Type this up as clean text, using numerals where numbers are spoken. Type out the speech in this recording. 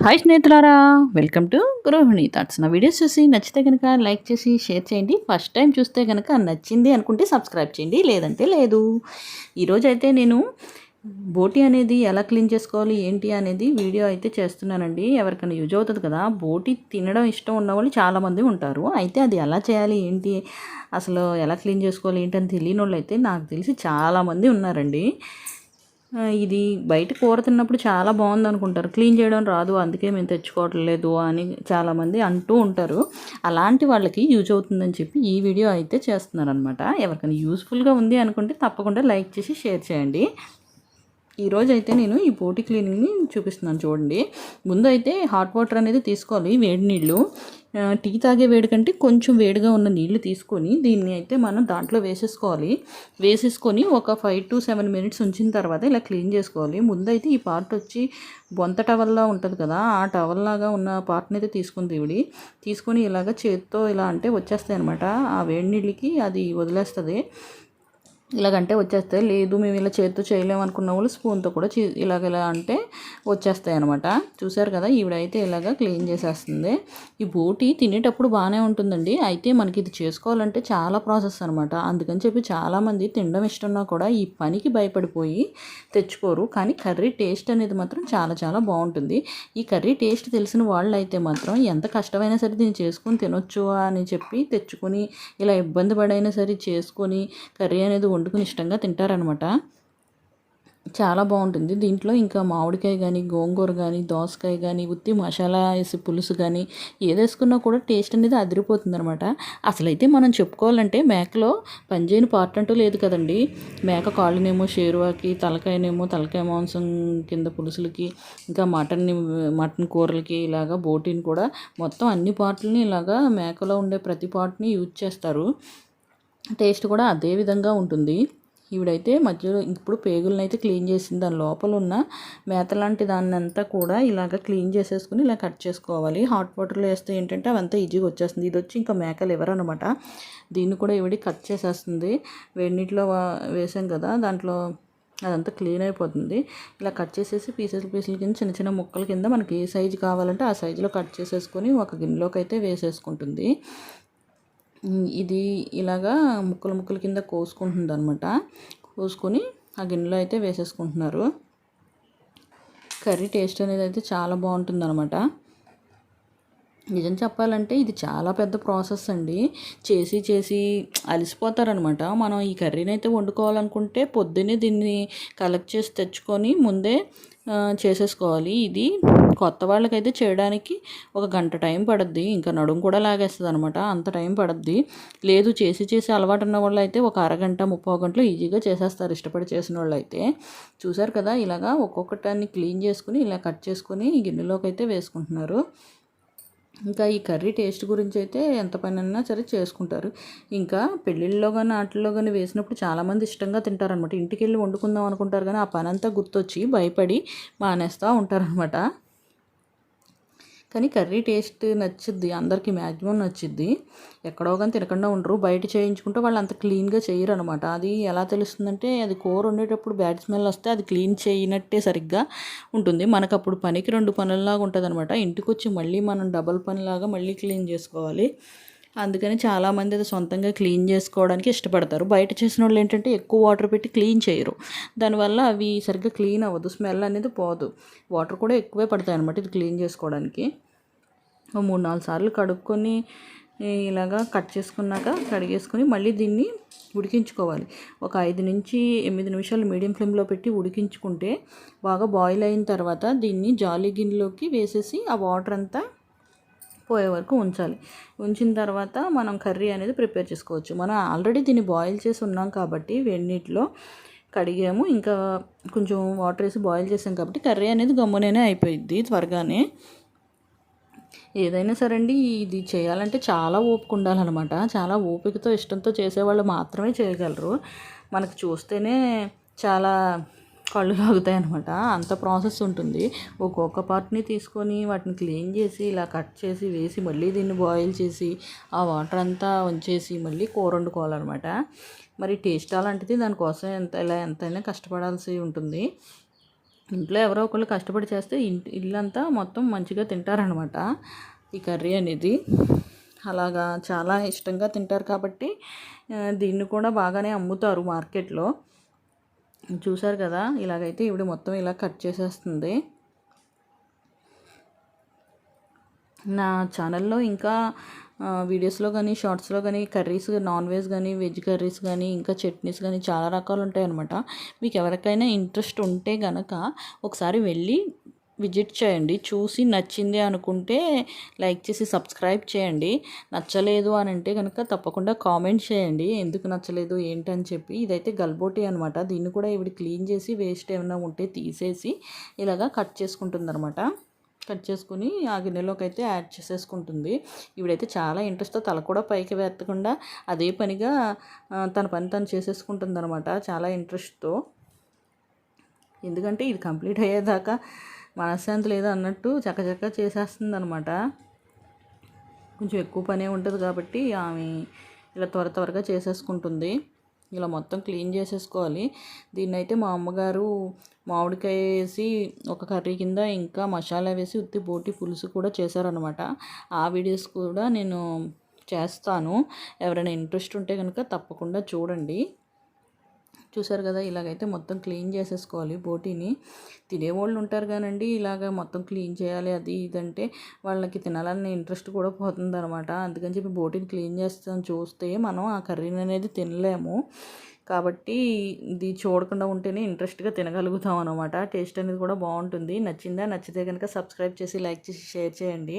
Hi స్నేహితులారా, welcome to గృహిణి thoughts. నా వీడియోస్ చూసి నచ్చితే కనుక లైక్ చేసి షేర్ చేయండి. ఫస్ట్ టైం చూస్తే కనుక నచ్చింది అనుకుంటే సబ్స్క్రైబ్ చేయండి, లేదంటే లేదు. ఈరోజైతే నేను బోటి అనేది ఎలా క్లీన్ చేసుకోవాలి ఏంటి అనేది వీడియో అయితే చేస్తున్నానండి. ఎవరికైనా యూజ్ అవుతుంది కదా. బోటి తినడం ఇష్టం ఉన్న వాళ్ళు చాలామంది ఉంటారు. అయితే అది ఎలా చేయాలి ఏంటి, అసలు ఎలా క్లీన్ చేసుకోవాలి ఏంటి అని తెలియని వాళ్ళు అయితే నాకు తెలిసి చాలామంది ఉన్నారండి. ఇది బయట కూర తిన్నప్పుడు చాలా బాగుంది అనుకుంటారు, క్లీన్ చేయడం రాదు అందుకే మేము తెచ్చుకోవట్లేదు అని చాలామంది అంటూ ఉంటారు. అలాంటి వాళ్ళకి యూజ్ అవుతుందని చెప్పి ఈ వీడియో అయితే చేస్తున్నాను అనమాట. ఎవరికైనా యూస్ఫుల్గా ఉంది అనుకుంటే తప్పకుండా లైక్ చేసి షేర్ చేయండి. ఈరోజు అయితే నేను ఈ బోటి క్లీనింగ్ని చూపిస్తున్నాను చూడండి. ముందు అయితే హాట్ వాటర్ అనేది తీసుకోవాలి, వేడి నీళ్ళు. టీ తాగే వేడి కంటే కొంచెం వేడిగా ఉన్న నీళ్లు తీసుకొని దీన్ని అయితే మనం దాంట్లో వేసేసుకొని ఒక 5 to 7 minutes ఉంచిన తర్వాత ఇలా క్లీన్ చేసుకోవాలి. ముందైతే ఈ పార్ట్ వచ్చి బొంత టవల్లా ఉంటుంది కదా, ఆ టవల్ లాగా ఉన్న పార్ట్ని అయితే తీసుకొని ఇలాగ చేత్తో ఇలా అంటే వచ్చేస్తాయి అనమాట. ఆ వేడి నీళ్ళకి అది వదిలేస్తుంది. ఇలాగంటే వచ్చేస్తాయి. లేదు మేము ఇలా చేతితో చేయలేము అనుకున్న వాళ్ళు స్పూన్తో కూడా ఇలా అంటే వచ్చేస్తాయి అనమాట. చూసారు కదా, ఈవిడైతే ఇలాగ క్లీన్ చేసేస్తుంది. ఈ బోటి తినేటప్పుడు బాగానే ఉంటుందండి. అయితే మనకి ఇది చేసుకోవాలంటే చాలా ప్రాసెస్ అనమాట. అందుకని చెప్పి చాలామంది తినడం ఇష్టంగా కూడా ఈ పనికి భయపడిపోయి తెచ్చుకోరు. కానీ కర్రీ టేస్ట్ అనేది మాత్రం చాలా చాలా బాగుంటుంది. ఈ కర్రీ టేస్ట్ తెలిసిన వాళ్ళు అయితే మాత్రం ఎంత కష్టమైనా సరే దీన్ని చేసుకొని తినొచ్చు అని చెప్పి తెచ్చుకొని ఇలా ఇబ్బంది పడైనా సరే చేసుకొని కర్రీ అనేది వండుకుని ఇష్టంగా తింటారనమాట. చాలా బాగుంటుంది. దీంట్లో ఇంకా మామిడికాయ కానీ, గోంగూర కానీ, దోసకాయ కానీ, ఉత్తి మసాలా వేసి పులుసు కానీ ఏది వేసుకున్నా కూడా టేస్ట్ అనేది అదిరిపోతుంది అనమాట. అసలైతే మనం చెప్పుకోవాలంటే మేకలో పనిచేయని పార్ట్ అంటూ లేదు కదండి. మేక కాళ్ళనేమో షేర్వాకి, తలకాయ మాంసం కింద పులుసులకి, ఇంకా మటన్ కూరలకి, ఇలాగా బోటీని కూడా మొత్తం అన్ని పార్ట్లని ఇలాగా మేకలో ఉండే ప్రతి పార్ట్ని యూజ్ చేస్తారు. టేస్ట్ కూడా అదే విధంగా ఉంటుంది. ఈవిడైతే మధ్యలో ఇప్పుడు పేగులను అయితే క్లీన్ చేసింది. దాని లోపల ఉన్న మేత లాంటి దాన్ని అంతా కూడా ఇలాగ క్లీన్ చేసేసుకుని ఇలా కట్ చేసుకోవాలి. హాట్ వాటర్లో వేస్తే ఏంటంటే అవంతా ఈజీగా వచ్చేస్తుంది. ఇది వచ్చి ఇంకా మేక లివర్ అనమాట. దీన్ని కూడా ఈవిడ కట్ చేసేస్తుంది. వేడి నీటిలో వేసాం కదా, దాంట్లో అదంతా క్లీన్ అయిపోతుంది. ఇలా కట్ చేసేసి పీసుల కింద చిన్న చిన్న ముక్కల కింద మనకి ఏ సైజు కావాలంటే ఆ సైజులో కట్ చేసేసుకొని ఒక గిన్నెలోకి అయితే వేసేసుకుంటుంది. ఇది ఇలాగా ముక్కల కింద కోసుకుంటుంది అనమాట. కోసుకొని ఆ గిన్నెలో అయితే వేసేసుకుంటున్నారు. కర్రీ టేస్ట్ అనేది అయితే చాలా బాగుంటుంది అనమాట. నిజం చెప్పాలంటే ఇది చాలా పెద్ద ప్రాసెస్ అండి. చేసి అలసిపోతారనమాట. మనం ఈ కర్రీని అయితే వండుకోవాలనుకుంటే పొద్దున్నే దీన్ని కలెక్ట్ చేసి తెచ్చుకొని ముందే చేసేసుకోవాలి. ఇది కొత్త వాళ్ళకైతే చేయడానికి ఒక గంట టైం పడుద్ది. ఇంకా నడుము కూడా లాగేస్తుంది అనమాట, అంత టైం పడుద్ది. లేదు చేసి అలవాటు ఉన్న వాళ్ళు అయితే ఒక అరగంట 30 గంటలు ఈజీగా చేసేస్తారు, ఇష్టపడి చేసిన వాళ్ళు అయితే. చూసారు కదా, ఇలాగా ఒక్కొక్కటాన్ని క్లీన్ చేసుకుని ఇలా కట్ చేసుకొని ఈ గిన్నెలోకి అయితే వేసుకుంటున్నారు. ఇంకా ఈ కర్రీ టేస్ట్ గురించి అయితే ఎంత పని అన్నా సరే చేసుకుంటారు. ఇంకా పెళ్ళిళ్ళలో కానీ వాటిల్లో కానీ వేసినప్పుడు చాలామంది ఇష్టంగా తింటారనమాట. ఇంటికి వెళ్ళి వండుకుందాం అనుకుంటారు కానీ ఆ పని అంతా గుర్తొచ్చి భయపడి మానేస్తూ ఉంటారనమాట. కానీ కర్రీ టేస్ట్ నచ్చుద్ది అందరికీ, మ్యాక్సిమం నచ్చుద్ది. ఎక్కడో కానీ తినకుండా ఉండరు. బయట చేయించుకుంటే వాళ్ళు అంత క్లీన్గా చేయరు అనమాట. అది ఎలా తెలుస్తుందంటే అది కూర వండేటప్పుడు బ్యాడ్ స్మెల్ వస్తే అది క్లీన్ చేయనట్టే సరిగ్గా ఉంటుంది. మనకు అప్పుడు పనికి 2 పనుల్లాగా ఉంటుంది అనమాట. ఇంటికి వచ్చి మళ్ళీ మనం డబల్ పనిలాగా మళ్ళీ క్లీన్ చేసుకోవాలి. అందుకని చాలామంది అది సొంతంగా క్లీన్ చేసుకోవడానికి ఇష్టపడతారు. బయట చేసిన వాళ్ళు ఏంటంటే ఎక్కువ వాటర్ పెట్టి క్లీన్ చేయరు. దానివల్ల అవి సరిగ్గా క్లీన్ అవ్వదు, స్మెల్ అనేది పోదు. వాటర్ కూడా ఎక్కువే పడతాయి అనమాట ఇది క్లీన్ చేసుకోవడానికి. 3-4 సార్లు కడుక్కొని ఇలాగా కట్ చేసుకున్నాక కడిగేసుకొని మళ్ళీ దీన్ని ఉడికించుకోవాలి. ఒక 5 నుంచి 8 నిమిషాలు మీడియం ఫ్లేమ్లో పెట్టి ఉడికించుకుంటే బాగా బాయిల్ అయిన తర్వాత దీన్ని జాలి గిన్నెలోకి వేసేసి ఆ వాటర్ అంతా పోయే వరకు ఉంచిన తర్వాత మనం కర్రీ అనేది ప్రిపేర్ చేసుకోవచ్చు. మనం ఆల్రెడీ దీన్ని బాయిల్ చేసి ఉన్నాం కాబట్టి వేడి నీటిలో కడిగాము, ఇంకా కొంచెం వాటర్ వేసి బాయిల్ చేసాం కాబట్టి కర్రీ అనేది గమ్మునే అయిపోయింది త్వరగానే. ఏదైనా సరే అండి, ఇది చేయాలంటే చాలా ఓపిక ఉండాలన్నమాట. చాలా ఓపికతో ఇష్టంతో చేసేవాళ్ళు మాత్రమే చేయగలరు. మనకు చూస్తేనే చాలా కళ్ళు లాగుతాయి అనమాట, అంత ప్రాసెస్ ఉంటుంది. ఒక్కొక్క పార్ట్ని తీసుకొని వాటిని క్లీన్ చేసి ఇలా కట్ చేసి వేసి మళ్ళీ దీన్ని బాయిల్ చేసి ఆ వాటర్ అంతా ఉంచేసి మళ్ళీ కూర వండుకోవాలన్నమాట. మరి టేస్ట్ అలాంటిది, దానికోసం ఎంతైనా కష్టపడాల్సి ఉంటుంది. ఇంట్లో ఎవరో ఒకళ్ళు కష్టపడి చేస్తే ఇల్లంతా మొత్తం మంచిగా తింటారనమాట ఈ కర్రీ అనేది. అలాగా చాలా ఇష్టంగా తింటారు కాబట్టి దీన్ని కూడా బాగానే అమ్ముతారు మార్కెట్లో. చూసారు కదా, ఇలాగైతే ఇవిడ మొత్తం ఇలా కట్ చేసేస్తుంది. నా ఛానల్లో ఇంకా వీడియోస్లో కానీ షార్ట్స్లో కానీ కర్రీస్, నాన్ వెజ్ కానీ వెజ్ కర్రీస్ కానీ ఇంకా చట్నీస్ కానీ చాలా రకాలు ఉంటాయి అన్నమాట. మీకు ఎవరికైనా ఇంట్రెస్ట్ ఉంటే కనుక ఒకసారి వెళ్ళి విజిట్ చేయండి. చూసి నచ్చింది అనుకుంటే లైక్ చేసి సబ్స్క్రైబ్ చేయండి. నచ్చలేదు అని అంటే కనుక తప్పకుండా కామెంట్ చేయండి ఎందుకు నచ్చలేదు ఏంటని చెప్పి. ఇదైతే గల్బోటి అనమాట. దీన్ని కూడా ఇవిడ క్లీన్ చేసి వేస్ట్ ఏమైనా ఉంటే తీసేసి ఇలాగా కట్ చేసుకుంటుంది అనమాట. కట్ చేసుకుని ఆ గిన్నెలోకి అయితే యాడ్ చేసేసుకుంటుంది. ఇవిడైతే చాలా ఇంట్రెస్ట్తో తల కూడా పైకి వెత్తకుండా అదే పనిగా తన పని తను చేసేసుకుంటుంది అనమాట చాలా ఇంట్రెస్ట్తో. ఎందుకంటే ఇది కంప్లీట్ అయ్యేదాకా మనశ్శాంతి లేదు అన్నట్టు చక్కచక్క చేసేస్తుంది అనమాట. కొంచెం ఎక్కువ పనే ఉంటుంది కాబట్టి ఆమె ఇలా త్వరగా చేసేసుకుంటుంది. ఇలా మొత్తం క్లీన్ చేసేసుకోవాలి. దీన్నైతే మా అమ్మగారు మామిడికాయ వేసి ఒక కర్రీ కింద ఇంకా మసాలా వేసి ఉత్తి బోటి పులుసు కూడా చేశారనమాట. ఆ వీడియోస్ కూడా నేను చేస్తాను. ఎవరైనా ఇంట్రెస్ట్ ఉంటే కనుక తప్పకుండా చూడండి. చూసారు కదా, ఇలాగైతే మొత్తం క్లీన్ చేసేసుకోవాలి బోటీని. తినేవాళ్ళు ఉంటారు కానండి ఇలాగ మొత్తం క్లీన్ చేయాలి అది ఇదంటే వాళ్ళకి తినాలనే ఇంట్రెస్ట్ కూడా పోతుంది అనమాట. అందుకని చెప్పి బోటీని క్లీన్ చేస్తాం చూస్తే మనం ఆ కర్రీని అనేది తినలేము. కాబట్టి ఇది చూడకుండా ఉంటేనే ఇంట్రెస్ట్గా తినగలుగుతాం అనమాట. టేస్ట్ అనేది కూడా బాగుంటుంది. నచ్చిందా? నచ్చితే కనుక సబ్స్క్రైబ్ చేసి లైక్ చేసి షేర్ చేయండి.